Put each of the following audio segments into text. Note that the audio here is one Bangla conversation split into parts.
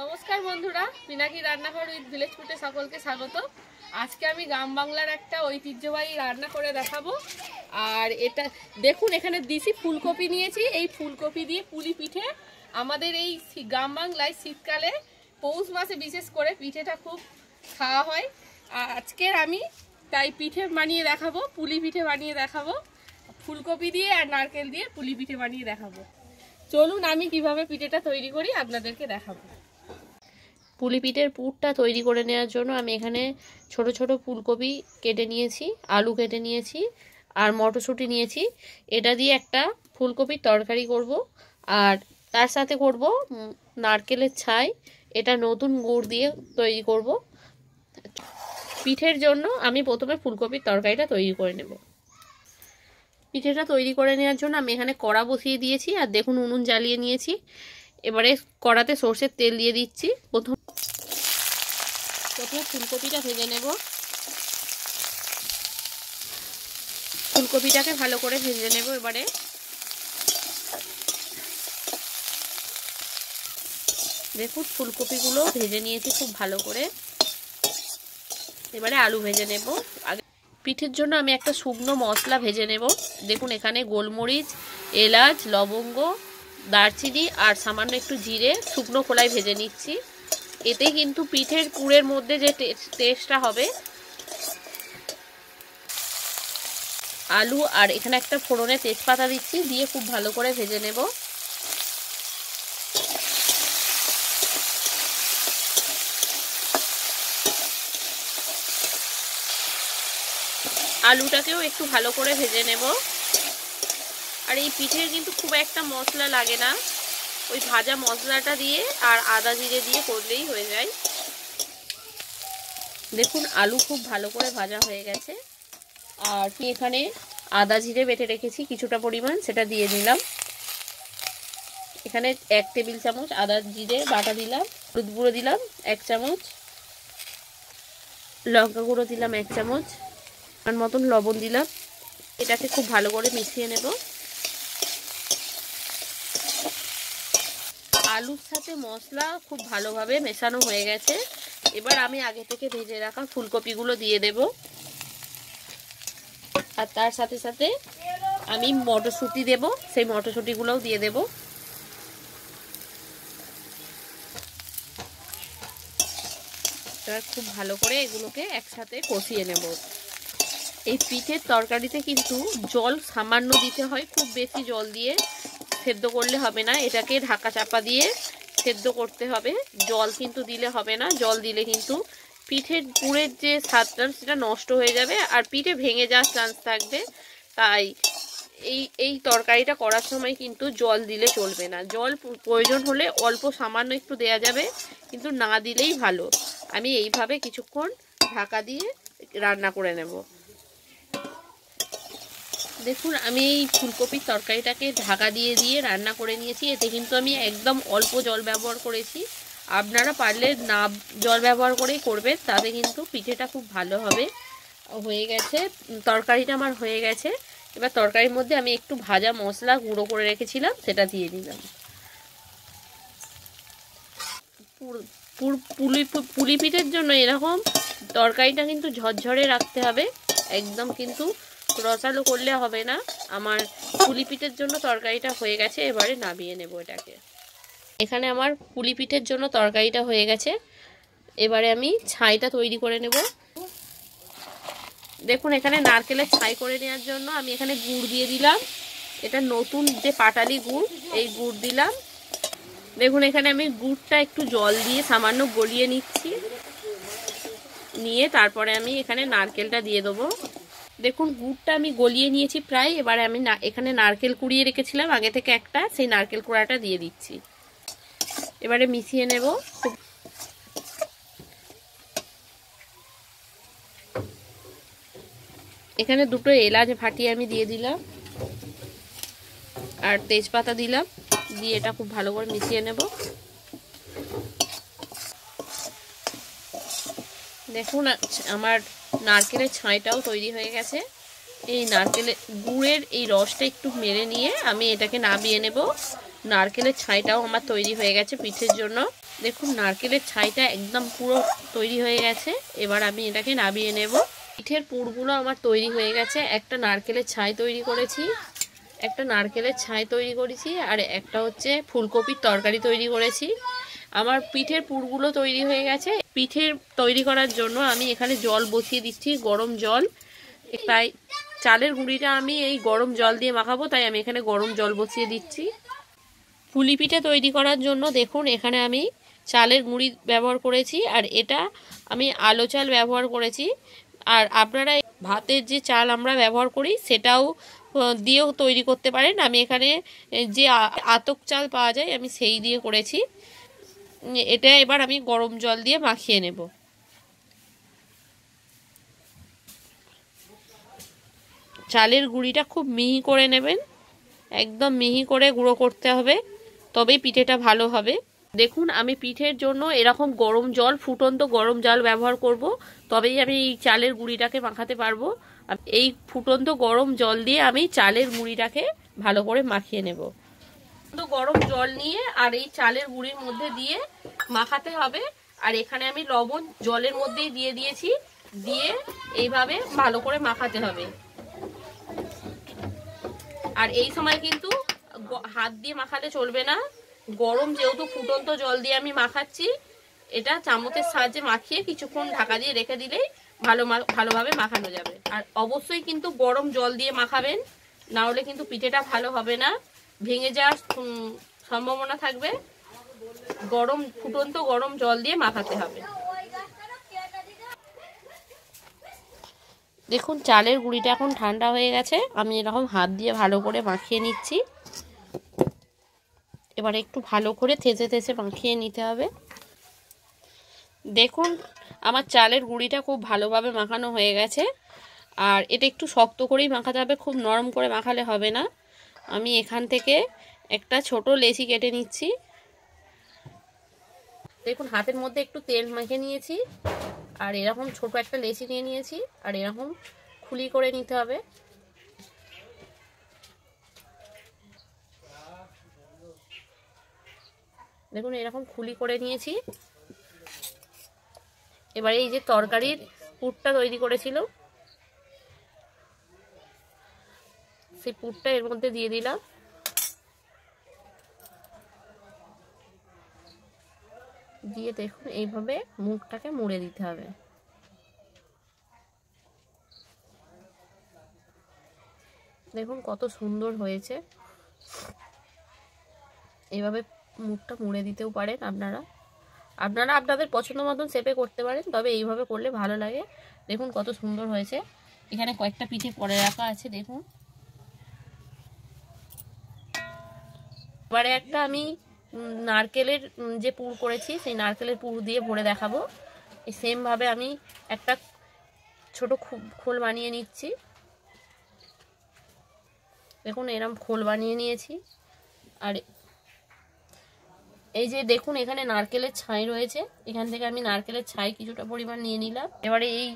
নমস্কার বন্ধুরা, পিনাকি রান্নাঘর উইথ ভিলেজ ফুডে সকলকে স্বাগত। আজকে আমি গ্রাম বাংলার একটা ঐতিহ্যবাহী রান্না করে দেখাবো। আর এটা দেখুন, এখানে দিছি ফুলকপি নিয়েছি। এই ফুলকপি দিয়ে পুলি পিঠে আমাদের এই গ্রাম বাংলায় শীতকালে পৌষ মাসে বিশেষ করে পিঠেটা খুব খাওয়া হয়। আজকের আমি তাই পিঠে বানিয়ে দেখাবো, পুলি পিঠে বানিয়ে দেখাবো। ফুলকপি দিয়ে আর নারকেল দিয়ে পুলি পিঠে বানিয়ে দেখাবো। চলুন আমি কিভাবে পিঠেটা তৈরি করি আপনাদেরকে দেখাবো। পুলি পিঠের পুরটা তৈরি করে নেওয়ার জন্য আমি এখানে ছোট ছোট ফুলকপি কেটে নিয়েছি, আলু কেটে নিয়েছি আর মটরশুঁটি নিয়েছি। এটা দিয়ে একটা ফুলকপির তরকারি করব। আর তার সাথে করব নারকেলের ছাই। এটা নতুন গুড় দিয়ে তৈরি করব। পিঠের জন্য আমি প্রথমে ফুলকপির তরকারিটা তৈরি করে নেব। পিঠেটা তৈরি করে নেওয়ার জন্য আমি এখানে কড়া বসিয়ে দিয়েছি আর দেখুন উনুন জ্বালিয়ে নিয়েছি। এবারে কড়াতে সর্ষের তেল দিয়ে দিচ্ছি। প্রথমে ফুলকপিটা ভেজে নেব। ফুলকপিটাকে ভালো করে ভেজে নেব। এবারে দেখুন ফুলকপিগুলো ভেজে নিয়েছি খুব ভালো করে। এবারে আলু ভেজে নেব। আগে পিঠের জন্য আমি একটা শুকনো মশলা ভেজে নেব। দেখুন এখানে গোলমরিচ, এলাচ, লবঙ্গ, দারচিনি আর সামান্য একটু জিরে শুকনো খোলায় ভেজে নিচ্ছি। এতে কিন্তু পিঠের পুরের মধ্যে যে টেস্টটা হবে। আলু আর এখানে একটা ফোড়নে তেজপাতা দিচ্ছি, দিয়ে খুব ভালো করে ভেজে নেব। আলুটাকেও একটু ভালো করে ভেজে নেব। আর এই পিঠের কিন্তু খুব একটা মশলা লাগে না, ওই ভাজা মশলাটা দিয়ে আর আদা জিরে দিয়ে করলেই হয়ে যায়। দেখুন আলু খুব ভালো করে ভাজা হয়ে গেছে। আর এখানে আদা জিরে বেটে রেখেছি কিছুটা পরিমাণ, সেটা দিয়ে দিলাম। এখানে 1 টেবিল চামচ আদা জিরে বাটা দিলাম। হলুদ গুঁড়ো দিলাম 1 চামচ, লঙ্কা গুঁড়ো দিলাম 1 চামচ, আর মতন লবণ দিলাম। এটাকে খুব ভালো করে মিশিয়ে নেব। আলুর সাথে মশলা খুব ভালোভাবে মেশানো হয়ে গেছে। এবার আমি আগে থেকে ভেজে রাখা ফুলকপিগুলো দিয়ে দেব। আর তার সাথে সাথে আমি মটরশুঁটি দেব, সেই মটরশুঁটিগুলোও দিয়ে দেব। এবার খুব ভালো করে এগুলোকে একসাথে কষিয়ে নেব। এই পিঠের তরকারিতে কিন্তু জল সামান্য দিতে হয়, খুব বেশি জল দিয়ে সেদ্ধ করলে হবে না। এটাকে ঢাকা চাপা দিয়ে সেদ্ধ করতে হবে। জল কিন্তু দিলে হবে না, জল দিলে কিন্তু পিঠের পুরের যে স্বাদটা সেটা নষ্ট হয়ে যাবে আর পিঠে ভেঙে যাওয়ার চান্স থাকবে। তাই এই তরকারিটা করার সময় কিন্তু জল দিলে চলবে না। জল প্রয়োজন হলে অল্প সামান্য একটু দেয়া যাবে, কিন্তু না দিলেই ভালো। আমি এইভাবে কিছুক্ষণ ঢাকা দিয়ে রান্না করে নেব। দেখুন আমি এই ফুলকপির তরকারিটাকে ঢাকা দিয়ে দিয়ে রান্না করে নিয়েছি। এতে কিন্তু আমি একদম অল্প জল ব্যবহার করেছি। আপনারা পারলে না জল ব্যবহার করেই করবেন, তাতে কিন্তু পিঠেটা খুব ভালো হবে। হয়ে গেছে তরকারিটা আমার, হয়ে গেছে। এবার তরকারির মধ্যে আমি একটু ভাজা মশলা গুঁড়ো করে রেখেছিলাম, সেটা দিয়ে দিলাম। পুলি পিঠের জন্য এরকম তরকারিটা কিন্তু ঝরঝরে রাখতে হবে, একদম কিন্তু রসালো করলে হবে না। আমার পুলি পিঠের জন্য তরকারিটা হয়ে গেছে। এবারে নামিয়ে নেব এটাকে। এখানে আমার পুলি পিঠের জন্য তরকারিটা হয়ে গেছে। এবারে আমি ছাইটা তৈরি করে নেব। দেখুন এখানে নারকেলের ছাই করে নেওয়ার জন্য আমি এখানে গুড় দিয়ে দিলাম। এটা নতুন যে পাটালি গুড়, এই গুড় দিলাম। দেখুন এখানে আমি গুড়টা একটু জল দিয়ে সামান্য গলিয়ে নিচ্ছি, নিয়ে তারপরে আমি এখানে নারকেলটা দিয়ে দেবো। দেখুন গুড়টা আমি গলিয়ে নিয়েছি প্রায়। এবারে আমি এখানে নারকেল কুড়িয়ে রেখেছিলাম আগে থেকে একটা, সেই নারকেল কুড়াটা দিয়ে দিচ্ছি। এবারে মিশিয়ে নেব। এখানে 2টো এলাচ ফাটিয়ে আমি দিয়ে দিলাম আর তেজপাতা দিলাম, দিয়ে এটা খুব ভালো করে মিশিয়ে নেব। দেখুন আমার নারকেলের ছাইটাও তৈরি হয়ে গেছে। এই নারকেলের গুড়ের এই রসটা একটু মেরে নিয়ে আমি এটাকে নামিয়ে নেব। নারকেলের ছাইটাও আমার তৈরি হয়ে গেছে পিঠের জন্য। দেখুন নারকেলের ছাইটা একদম পুরো তৈরি হয়ে গেছে। এবার আমি এটাকে নামিয়ে নেব। পিঠের পুরগুলো আমার তৈরি হয়ে গেছে। একটা নারকেলের ছাই তৈরি করেছি, আর একটা হচ্ছে ফুলকপির তরকারি তৈরি করেছি। আমার পিঠের পুরগুলো তৈরি হয়ে গেছে। পিঠের তৈরি করার জন্য আমি এখানে জল বসিয়ে দিচ্ছি, গরম জল। তাই চালের গুঁড়িটা আমি এই গরম জল দিয়ে মাখাবো, তাই আমি এখানে গরম জল বসিয়ে দিচ্ছি। পুলি পিঠে তৈরি করার জন্য দেখুন এখানে আমি চালের গুঁড়ি ব্যবহার করেছি, আর এটা আমি আলো চাল ব্যবহার করেছি। আর আপনারা ভাতের যে চাল আমরা ব্যবহার করি সেটাও দিয়েও তৈরি করতে পারেন। আমি এখানে যে আতপ চাল পাওয়া যায় আমি সেই দিয়ে করেছি। এটা এবার আমি গরম জল দিয়ে মাখিয়ে নেব। চালের গুঁড়িটা খুব মিহি করে নেবেন, একদম মিহি করে গুঁড়ো করতে হবে, তবেই পিঠেটা ভালো হবে। দেখুন আমি পিঠের জন্য এরকম গরম জল, ফুটন্ত গরম জল ব্যবহার করব, তবেই আমি এই চালের গুঁড়িটাকে মাখাতে পারবো। এই ফুটন্ত গরম জল দিয়ে আমি চালের গুঁড়িটাকে ভালো করে মাখিয়ে নেব। গরম জল নিয়ে আর এই চালের গুঁড়ির মধ্যে দিয়ে মাখাতে হবে। আর এখানে আমি লবণ জলের মধ্যেই দিয়ে দিয়েছি, দিয়ে এইভাবে ভালো করে মাখাতে হবে। আর এই সময় কিন্তু হাত দিয়ে মাখাতে চলবে না, গরম যেহেতু ফুটন্ত জল দিয়ে আমি মাখাচ্ছি, এটা চামচের সাহায্যে মাখিয়ে কিছুক্ষণ ঢাকা দিয়ে রেখে দিলেই ভালোভাবে মাখানো যাবে। আর অবশ্যই কিন্তু গরম জল দিয়ে মাখাবেন, না হলে কিন্তু পিঠেটা ভালো হবে না, ভেঙে যাওয়ার সম্ভাবনা থাকবে। ফুটন্ত গরম জল দিয়ে মাখাতে হবে। দেখুন চালের গুঁড়িটা এখন ঠান্ডা হয়ে গেছে, আমি এরকম হাত দিয়ে ভালো করে মাখিয়ে নিচ্ছি। এবার একটু ভালো করে থেসে থেসে মাখিয়ে নিতে হবে। দেখুন আমার চালের গুঁড়িটা খুব ভালোভাবে মাখানো হয়ে গেছে। আর এটা একটু শক্ত করেই মাখাতে হবে, খুব নরম করে মাখালে হবে না। আমি এখান থেকে একটা ছোট লেচি কেটে নিচ্ছি। দেখুন হাতের মধ্যে একটু তেল মেখে নিয়েছি, আর এরকম ছোট একটা লেচি নিয়ে নিয়েছি, আর এরকম খুলি করে নিতে হবে। দেখুন এরকম খুলি করে নিয়েছি। এবারে এই যে তরকারির পুরটা তৈরি করেছিল, সেই পুরটা এর মধ্যে দিয়ে দিলাম। দিয়ে দেখুন এইভাবে মুখটাকে মুড়ে দিতে হবে। দেখুন কত সুন্দর হয়েছে। এইভাবে মুখটা মুড়ে দিতেও পারেন আপনারা আপনাদের পছন্দ মতন শেপে করতে পারেন, তবে এইভাবে করলে ভালো লাগে। দেখুন কত সুন্দর হয়েছে। এখানে কয়েকটা পিঠে করে রাখা আছে দেখুন। এবারে একটা আমি নারকেলের যে পুর করেছি সেই নারকেলের পুর দিয়ে ভরে দেখাবো। এই সেম ভাবে আমি একটা ছোট খোল বানিয়ে নিচ্ছি। দেখুন এরকম খোল বানিয়ে নিয়েছি। আর এই যে দেখুন এখানে নারকেলের ছাই রয়েছে, এখান থেকে আমি নারকেলের ছাই কিছুটা পরিমাণ নিয়ে নিলাম। এবারে এই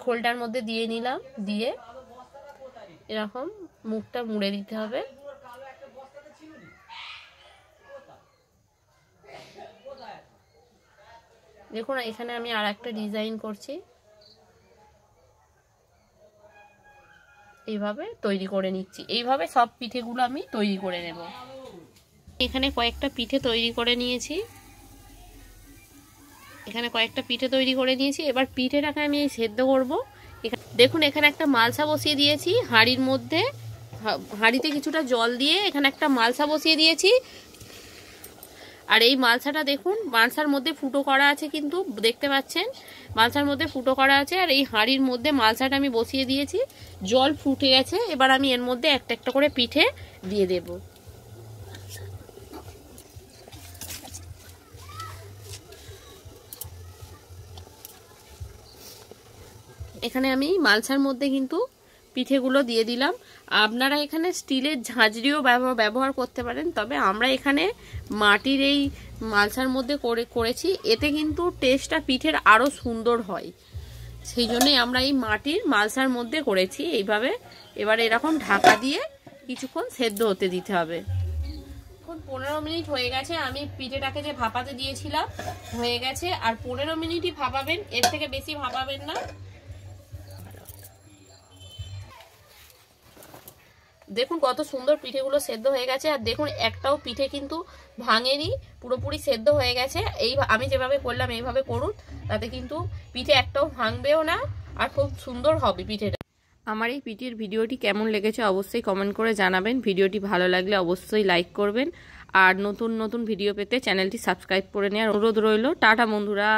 খোলটার মধ্যে দিয়ে নিলাম, দিয়ে এরকম মুখটা মুড়ে দিতে হবে। দেখুন এখানে আমি আর একটা ডিজাইন করছি, এইভাবে তৈরি করে নিচ্ছি। এইভাবে সব পিঠেগুলো আমি তৈরি করে নেব। এখানে কয়েকটা পিঠে তৈরি করে নিয়েছি। এবার পিঠেটাকে আমি সেদ্ধ করব। দেখুন এখানে একটা মালসা বসিয়ে দিয়েছি হাঁড়ির মধ্যে। হাঁড়িতে কিছুটা জল দিয়ে এখানে একটা মালসা বসিয়ে দিয়েছি। আর এই মালসাটা দেখুন মালসার মধ্যে ফুটো করা আছে, কিন্তু দেখতে পাচ্ছেন মালসার মধ্যে ফুটো করা আছে। আর এই হাঁড়ির মধ্যে মালসাটা আমি বসিয়ে দিয়েছি, জল ফুটে গেছে। এবার আমি এর মধ্যে একটা একটা করে পিঠে দিয়ে দেব। এখানে আমি মালসার মধ্যে কিন্তু পিঠেগুলো দিয়ে দিলাম। আপনারা এখানে স্টিলের ঝাঁঝরিও ব্যবহার করতে পারেন, তবে আমরা এখানে মাটির এই মালসার মধ্যে করেছি। এতে কিন্তু টেস্টটা পিঠের আরও সুন্দর হয়, সেই জন্যই আমরা এই মাটির মালসার মধ্যে করেছি এইভাবে। এবার এরকম ঢাকা দিয়ে কিছুক্ষণ সেদ্ধ হতে দিতে হবে। দেখুন 15 মিনিট হয়ে গেছে, আমি পিঠেটাকে যে ভাপাতে দিয়েছিলাম হয়ে গেছে। আর 15 মিনিটই ভাপাবেন, এর থেকে বেশি ভাপাবেন না। দেখুন কত সুন্দর পিঠেগুলো সেদ্ধ হয়ে গেছে। আর দেখুন একটাও পিঠে কিন্তু ভাঙেনি, পুরোপুরি সেদ্ধ হয়ে গেছে। এই আমি যেভাবে করলাম এইভাবে করুন, তাতে কিন্তু পিঠে একটাও ভাঙবেও না আর খুব সুন্দর হবে পিঠেটা। আমার এই পিঠের ভিডিওটি কেমন লেগেছে অবশ্যই কমেন্ট করে জানাবেন। ভিডিওটি ভালো লাগলে অবশ্যই লাইক করবেন। আর নতুন নতুন ভিডিও পেতে চ্যানেলটি সাবস্ক্রাইব করে নেওয়ার অনুরোধ রইল। টাটা বন্ধুরা।